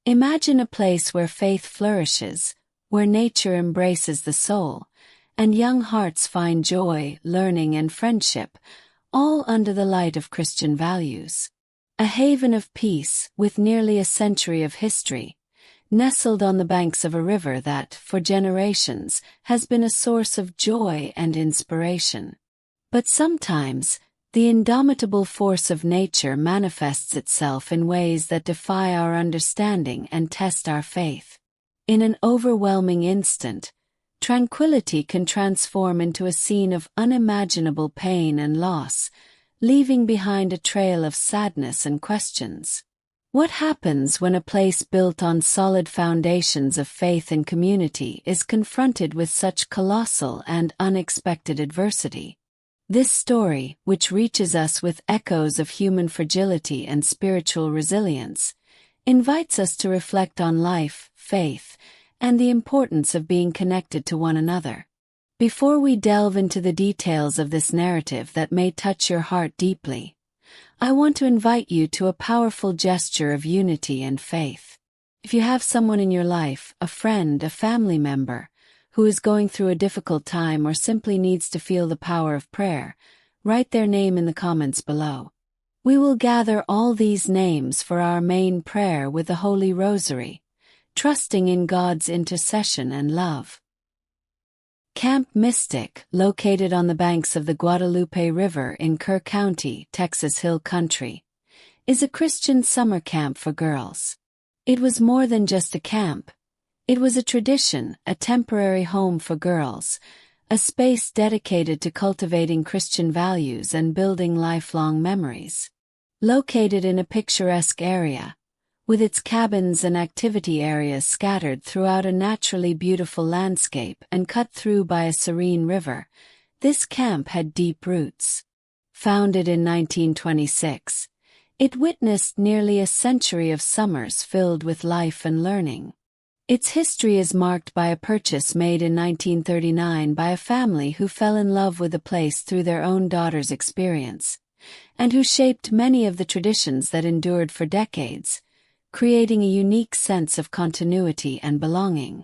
Imagine a place where faith flourishes, where nature embraces the soul, and young hearts find joy, learning, and friendship, all under the light of Christian values. A haven of peace, with nearly a century of history, nestled on the banks of a river that, for generations, has been a source of joy and inspiration. But sometimes, the indomitable force of nature manifests itself in ways that defy our understanding and test our faith. In an overwhelming instant, tranquility can transform into a scene of unimaginable pain and loss, leaving behind a trail of sadness and questions. What happens when a place built on solid foundations of faith and community is confronted with such colossal and unexpected adversity? This story, which reaches us with echoes of human fragility and spiritual resilience, invites us to reflect on life, faith, and the importance of being connected to one another. Before we delve into the details of this narrative that may touch your heart deeply, I want to invite you to a powerful gesture of unity and faith. If you have someone in your life, a friend, a family member, who is going through a difficult time or simply needs to feel the power of prayer, write their name in the comments below. We will gather all these names for our main prayer with the Holy Rosary, trusting in God's intercession and love. Camp Mystic, located on the banks of the Guadalupe River in Kerr County, Texas Hill Country, is a Christian summer camp for girls. It was more than just a camp. It was a tradition, a temporary home for girls, a space dedicated to cultivating Christian values and building lifelong memories. Located in a picturesque area, with its cabins and activity areas scattered throughout a naturally beautiful landscape and cut through by a serene river, this camp had deep roots. Founded in 1926, it witnessed nearly a century of summers filled with life and learning. Its history is marked by a purchase made in 1939 by a family who fell in love with the place through their own daughter's experience, and who shaped many of the traditions that endured for decades, creating a unique sense of continuity and belonging.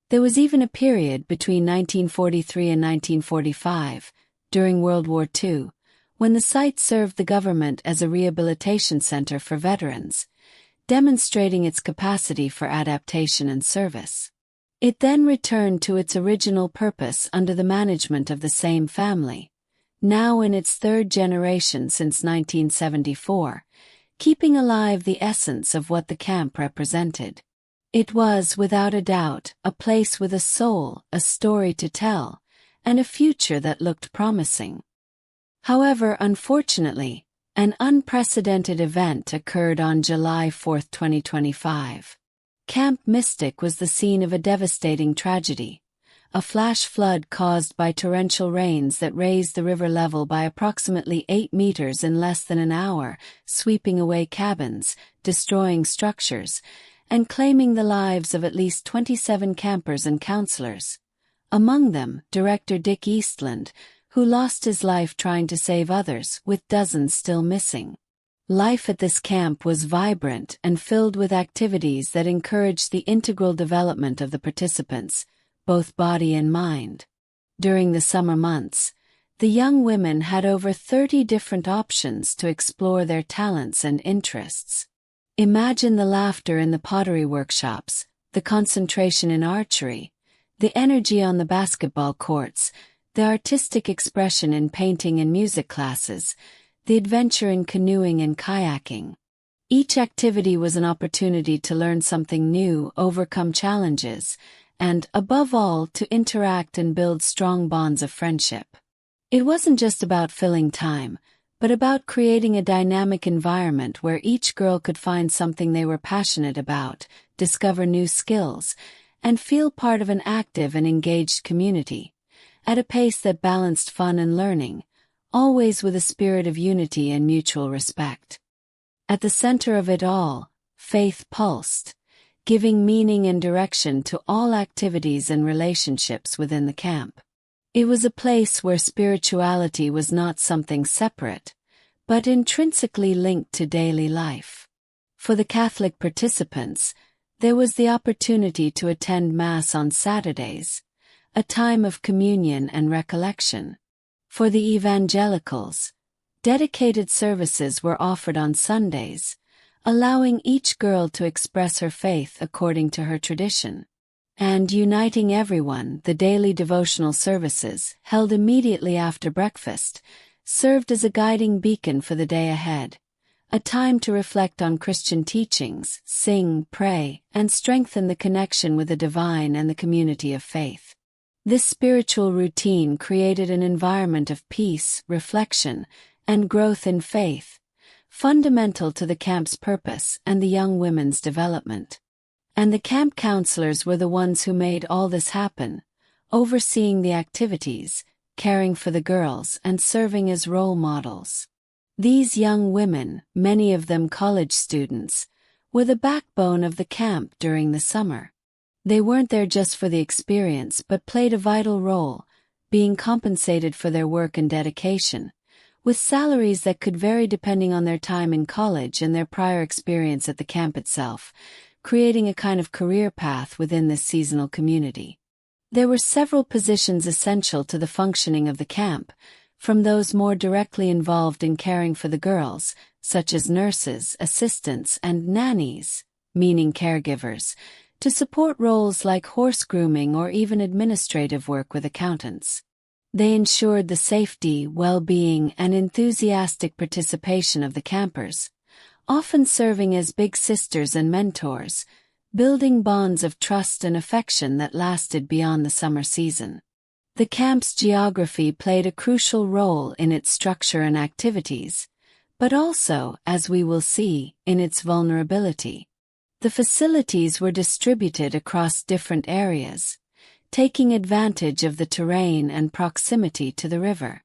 There was even a period between 1943 and 1945, during World War II, when the site served the government as a rehabilitation center for veterans, demonstrating its capacity for adaptation and service. It then returned to its original purpose under the management of the same family, now in its third generation since 1974, keeping alive the essence of what the camp represented. It was, without a doubt, a place with a soul, a story to tell, and a future that looked promising. However, unfortunately, an unprecedented event occurred on July 4, 2025. Camp Mystic was the scene of a devastating tragedy, a flash flood caused by torrential rains that raised the river level by approximately 8 meters in less than an hour, sweeping away cabins, destroying structures, and claiming the lives of at least 27 campers and counselors. Among them, director Dick Eastland, who lost his life trying to save others, with dozens still missing. Life at this camp was vibrant and filled with activities that encouraged the integral development of the participants, both body and mind. During the summer months, the young women had over 30 different options to explore their talents and interests. Imagine the laughter in the pottery workshops, the concentration in archery, the energy on the basketball courts, the artistic expression in painting and music classes, the adventure in canoeing and kayaking. Each activity was an opportunity to learn something new, overcome challenges, and, above all, to interact and build strong bonds of friendship. It wasn't just about filling time, but about creating a dynamic environment where each girl could find something they were passionate about, discover new skills, and feel part of an active and engaged community, at a pace that balanced fun and learning, always with a spirit of unity and mutual respect. At the center of it all, faith pulsed, giving meaning and direction to all activities and relationships within the camp. It was a place where spirituality was not something separate, but intrinsically linked to daily life. For the Catholic participants, There was the opportunity to attend Mass on Saturdays, a time of communion and recollection. For the evangelicals, dedicated services were offered on Sundays, allowing each girl to express her faith according to her tradition. And uniting everyone, the daily devotional services, held immediately after breakfast, served as a guiding beacon for the day ahead, a time to reflect on Christian teachings, sing, pray, and strengthen the connection with the divine and the community of faith. This spiritual routine created an environment of peace, reflection, and growth in faith, fundamental to the camp's purpose and the young women's development. And the camp counselors were the ones who made all this happen, overseeing the activities, caring for the girls, and serving as role models. These young women, many of them college students, were the backbone of the camp during the summer. They weren't there just for the experience but played a vital role, being compensated for their work and dedication, with salaries that could vary depending on their time in college and their prior experience at the camp itself, creating a kind of career path within this seasonal community. There were several positions essential to the functioning of the camp, from those more directly involved in caring for the girls, such as nurses, assistants, and nannies, meaning caregivers, to support roles like horse grooming or even administrative work with accountants. They ensured the safety, well-being, and enthusiastic participation of the campers, often serving as big sisters and mentors, building bonds of trust and affection that lasted beyond the summer season. The camp's geography played a crucial role in its structure and activities, but also, as we will see, in its vulnerability. The facilities were distributed across different areas, taking advantage of the terrain and proximity to the river.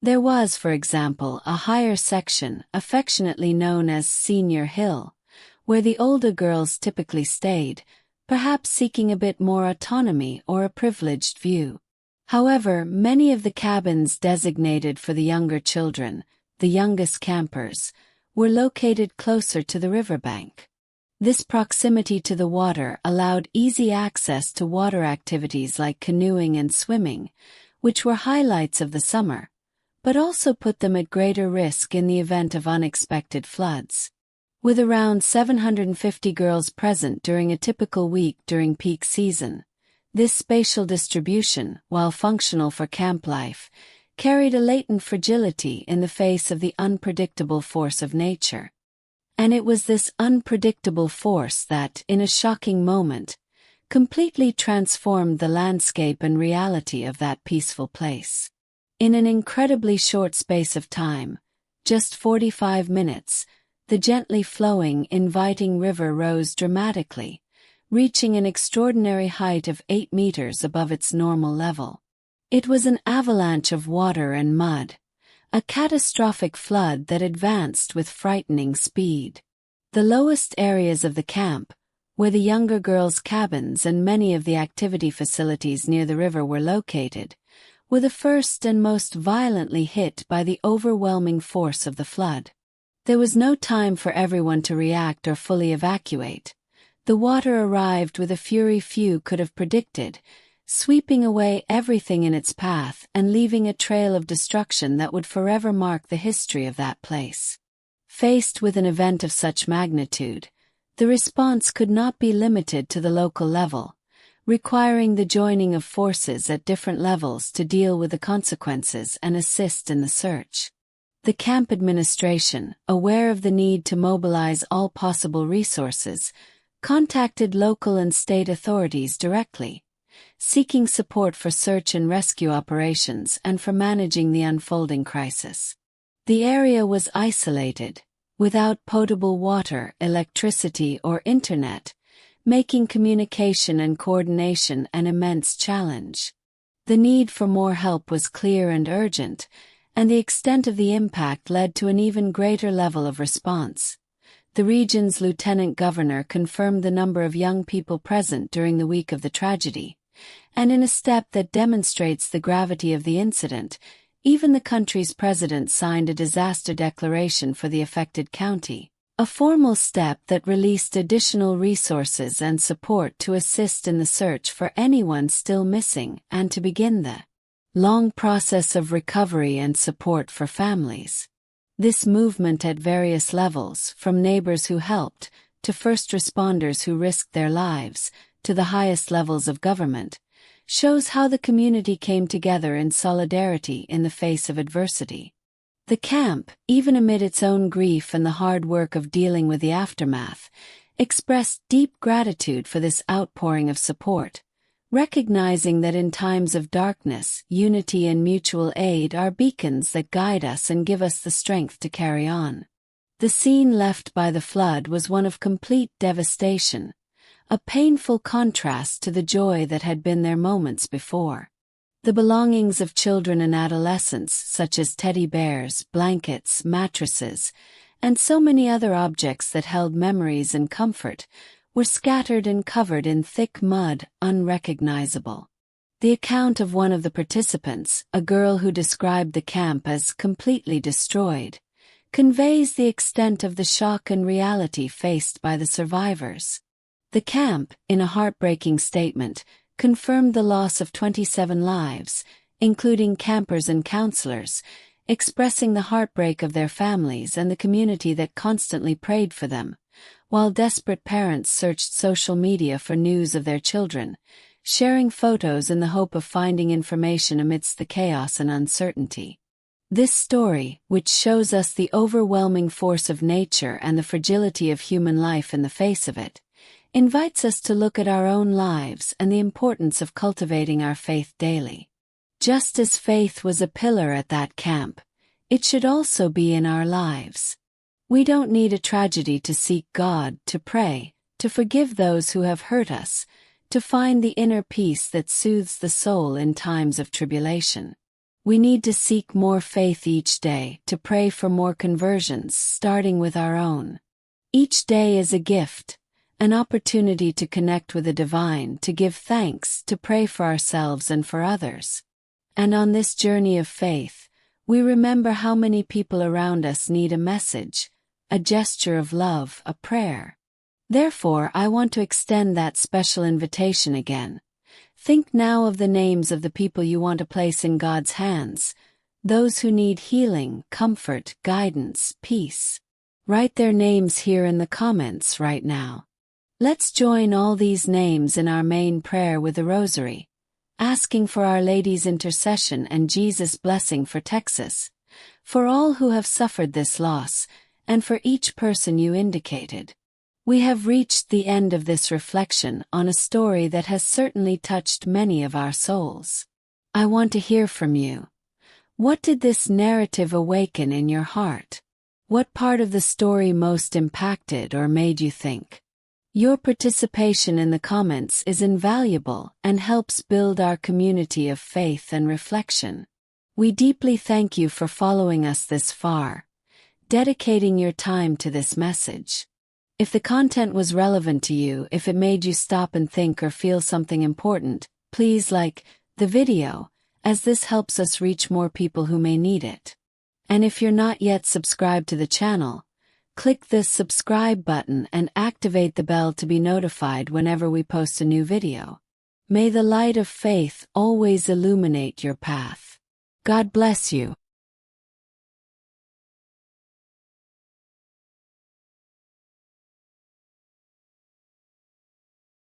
There was, for example, a higher section, affectionately known as Senior Hill, where the older girls typically stayed, perhaps seeking a bit more autonomy or a privileged view. However, many of the cabins designated for the younger children, the youngest campers, were located closer to the riverbank. This proximity to the water allowed easy access to water activities like canoeing and swimming, which were highlights of the summer, but also put them at greater risk in the event of unexpected floods. With around 750 girls present during a typical week during peak season, this spatial distribution, while functional for camp life, carried a latent fragility in the face of the unpredictable force of nature. And it was this unpredictable force that, in a shocking moment, completely transformed the landscape and reality of that peaceful place. In an incredibly short space of time, just 45 minutes, the gently flowing, inviting river rose dramatically, reaching an extraordinary height of 8 meters above its normal level. It was an avalanche of water and mud, a catastrophic flood that advanced with frightening speed. The lowest areas of the camp, where the younger girls' cabins and many of the activity facilities near the river were located, were the first and most violently hit by the overwhelming force of the flood. There was no time for everyone to react or fully evacuate. The water arrived with a fury few could have predicted, sweeping away everything in its path and leaving a trail of destruction that would forever mark the history of that place. Faced with an event of such magnitude, the response could not be limited to the local level, requiring the joining of forces at different levels to deal with the consequences and assist in the search. The camp administration, aware of the need to mobilize all possible resources, contacted local and state authorities directly, seeking support for search and rescue operations and for managing the unfolding crisis. The area was isolated, without potable water, electricity, or internet, making communication and coordination an immense challenge. The need for more help was clear and urgent, and the extent of the impact led to an even greater level of response. The region's lieutenant governor confirmed the number of young people present during the week of the tragedy, and in a step that demonstrates the gravity of the incident, even the country's president signed a disaster declaration for the affected county, a formal step that released additional resources and support to assist in the search for anyone still missing and to begin the long process of recovery and support for families. This movement at various levels, from neighbors who helped, to first responders who risked their lives, to the highest levels of government, shows how the community came together in solidarity in the face of adversity. The camp, even amid its own grief and the hard work of dealing with the aftermath, expressed deep gratitude for this outpouring of support, recognizing that in times of darkness, unity and mutual aid are beacons that guide us and give us the strength to carry on. The scene left by the flood was one of complete devastation, a painful contrast to the joy that had been there moments before. The belongings of children and adolescents, such as teddy bears, blankets, mattresses, and so many other objects that held memories and comfort, were scattered and covered in thick mud, unrecognizable. The account of one of the participants, a girl who described the camp as completely destroyed, conveys the extent of the shock and reality faced by the survivors. The camp, in a heartbreaking statement, confirmed the loss of 27 lives, including campers and counselors, expressing the heartbreak of their families and the community that constantly prayed for them, while desperate parents searched social media for news of their children, sharing photos in the hope of finding information amidst the chaos and uncertainty. This story, which shows us the overwhelming force of nature and the fragility of human life in the face of it, invites us to look at our own lives and the importance of cultivating our faith daily. Just as faith was a pillar at that camp, it should also be in our lives. We don't need a tragedy to seek God, to pray, to forgive those who have hurt us, to find the inner peace that soothes the soul in times of tribulation. We need to seek more faith each day, to pray for more conversions, starting with our own. Each day is a gift, an opportunity to connect with the divine, to give thanks, to pray for ourselves and for others. And on this journey of faith, we remember how many people around us need a message, a gesture of love, a prayer. Therefore, I want to extend that special invitation again. Think now of the names of the people you want to place in God's hands, those who need healing, comfort, guidance, peace. Write their names here in the comments right now. Let's join all these names in our main prayer with the Rosary, asking for Our Lady's intercession and Jesus' blessing for Texas, for all who have suffered this loss, and for each person you indicated. We have reached the end of this reflection on a story that has certainly touched many of our souls. I want to hear from you. What did this narrative awaken in your heart? What part of the story most impacted or made you think? Your participation in the comments is invaluable and helps build our community of faith and reflection. We deeply thank you for following us this far, dedicating your time to this message. If the content was relevant to you, if it made you stop and think or feel something important, please like the video, as this helps us reach more people who may need it. And if you're not yet subscribed to the channel, click this subscribe button and activate the bell to be notified whenever we post a new video. May the light of faith always illuminate your path. God bless you.